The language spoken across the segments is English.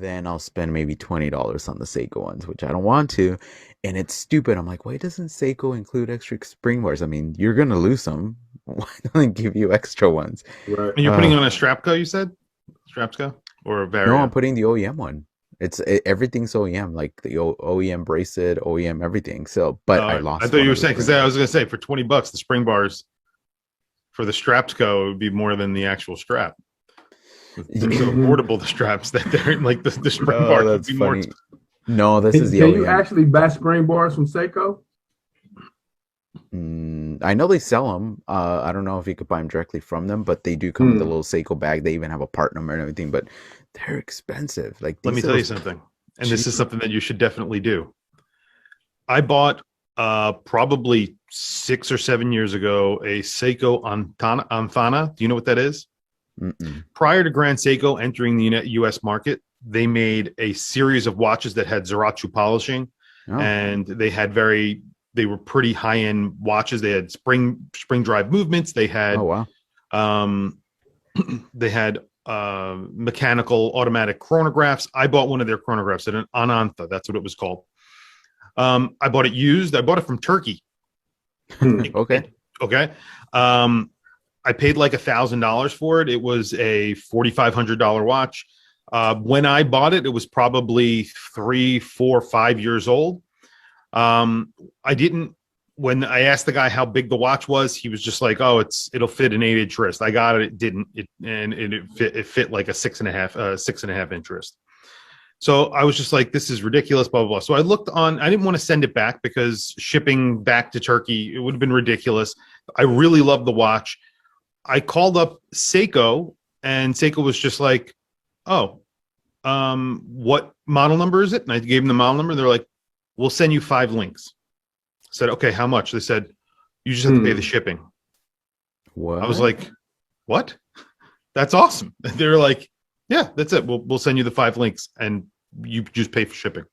then I'll spend maybe $20 on the Seiko ones, which I don't want to. And it's stupid. I'm like, why doesn't Seiko include extra spring bars? I mean, you're gonna lose some. Why don't they give you extra ones? Right. And you're putting on a Strapco, you said? Strapsco? Or a No, I'm Varia? putting the OEM one. Everything's OEM, like the OEM bracelet, OEM everything. So, but I I lost thought one you were of the saying, because spring I was bars. going to say, for $20, the spring bars for the Strapsco would be more than the actual strap. They're so affordable, the straps, that they're like the spring Oh, bars would that's be more funny. expensive. No, this is Can the you OEM. actually buy spring bars from Seiko? I know they sell them. I don't know if you could buy them directly from them, but they do come with a little Seiko bag. They even have a part number and everything, but they're expensive. Like Let me these tell are you something, and this is cheap. something that you should definitely do. I bought probably 6 or 7 years ago a Seiko Anfana. Do you know what that is? Mm-mm. Prior to Grand Seiko entering the U.S. market, they made a series of watches that had Zaratsu polishing, Oh, and they were pretty high end watches. They had spring drive movements. They oh had wow. um, they had mechanical automatic chronographs. I bought one of their chronographs at an Anantha. That's what it was called. I bought it used. I bought it from Turkey. Okay. Okay. I paid like $1,000 for it. It was a $4,500 watch. When I bought it, it was probably 3, 4, 5 years old. I didn't. When I asked the guy how big the watch was, he was just like, "Oh, it'll fit an 8-inch wrist." I got it. It didn't. It fit like a 6.5 inch wrist. So I was just like, "This is ridiculous." Blah blah blah. So I looked on. I didn't want to send it back because shipping back to Turkey, it would have been ridiculous. I really loved the watch. I called up Seiko, and Seiko was just like, "Oh, what model number is it?" And I gave them the model number. They're like, "We'll send you 5 links." I said, "Okay, how much?" They said, "You just have to pay the shipping." What? I was like, "What? That's awesome." They were like, "Yeah, that's it. We'll send you the 5 links, and you just pay for shipping."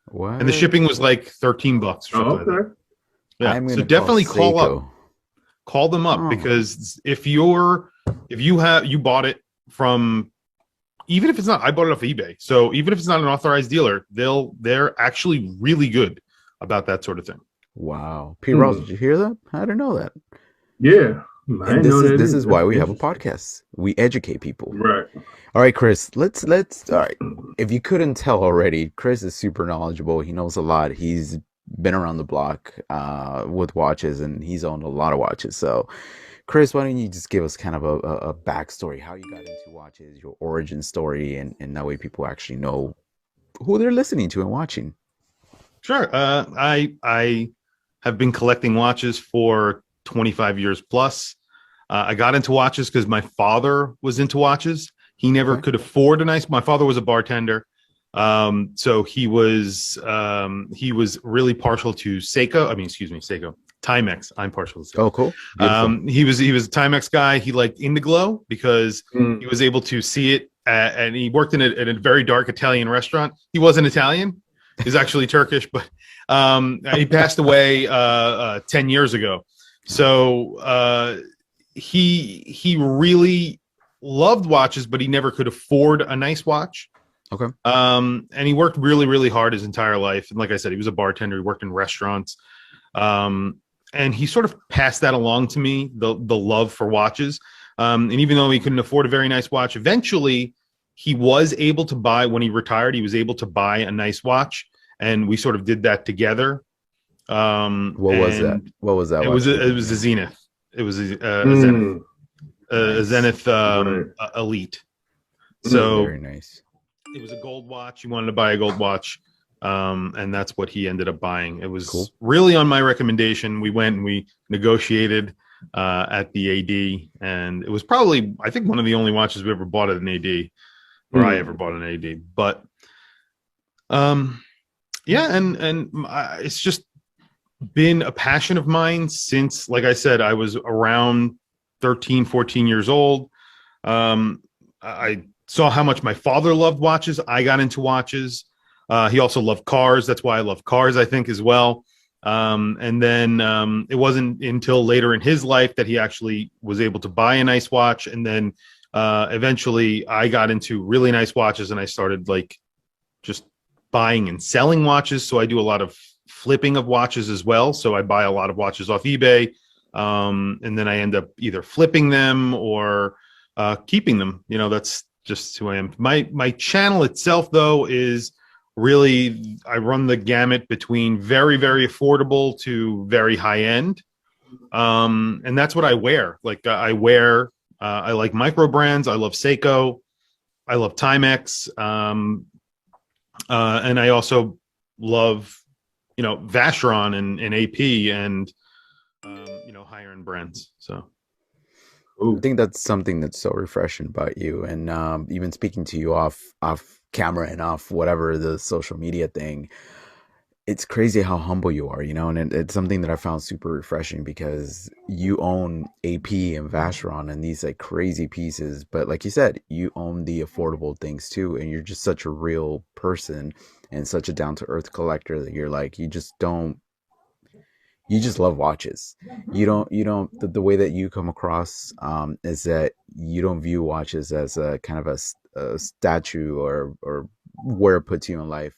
What? And the shipping was like $13 or something. Oh, Like that. okay. Yeah. I'm So gonna definitely call Seiko. up. Call them up, Oh. because if you bought it from, even if it's not, I bought it off eBay. So even if it's not an authorized dealer, they're actually really good about that sort of thing. Wow. P. Ross, did you hear that? I didn't know that. Yeah. I And didn't know that this either. is why That's we have a interesting. podcast. We educate people. Right. All right, Chris. Let's all right. If you couldn't tell already, Chris is super knowledgeable. He knows a lot. He's been around the block with watches, and he's owned a lot of watches. So, Chris, why don't you just give us kind of a backstory, how you got into watches, your origin story, and that way people actually know who they're listening to and watching. Sure. I have been collecting watches for 25 years plus. I got into watches because my father was into watches. He never Okay. could afford a nice. My father was a bartender, so he was really partial to Seiko. I mean, excuse me, Seiko. Timex. I'm partial to Seiko. Oh, cool. Beautiful. He was a Timex guy. He liked Indiglo because he was able to see it, and he worked in a very dark Italian restaurant. He wasn't Italian. He's actually Turkish, but he passed away 10 years ago. So he really loved watches, but he never could afford a nice watch. Okay. And he worked really, really hard his entire life. And like I said, he was a bartender. He worked in restaurants. And he sort of passed that along to me, the love for watches. And even though he couldn't afford a very nice watch, eventually he was able to buy, when he retired, he was able to buy a nice watch. And we sort of did that together. What was that? What was that? It was a Zenith. It was a Zenith Elite. So very nice. it was a gold watch. He wanted to buy a gold watch. And that's what he ended up buying. It was really on my recommendation. We went and we negotiated at the AD, and it was probably, I think, one of the only watches we ever bought at an AD, or I ever bought an AD. But yeah, and it's just been a passion of mine since, like I said, I was around 13, 14 years old. I saw how much my father loved watches. I got into watches. He also loved cars. That's why I love cars, I think, as well. And then it wasn't until later in his life that he actually was able to buy a nice watch. And then eventually I got into really nice watches, and I started like just buying and selling watches. So I do a lot of flipping of watches as well. So I buy a lot of watches off eBay, and then I end up either flipping them or keeping them. That's just who I am. My channel itself, though, is really, I run the gamut between very, very affordable to very high end. And that's what I wear. Like I like micro brands. I love Seiko. I love Timex. And I also love, Vacheron and AP and, higher end brands. So. I think that's something that's so refreshing about you. And even speaking to you off camera and off whatever the social media thing, it's crazy how humble you are, and it's something that I found super refreshing because you own AP and Vacheron and these like crazy pieces, but like you said, you own the affordable things too, and you're just such a real person and such a down-to-earth collector that you're like, you just love watches. The way that you come across is that you don't view watches as a kind of a statue or where it puts you in life.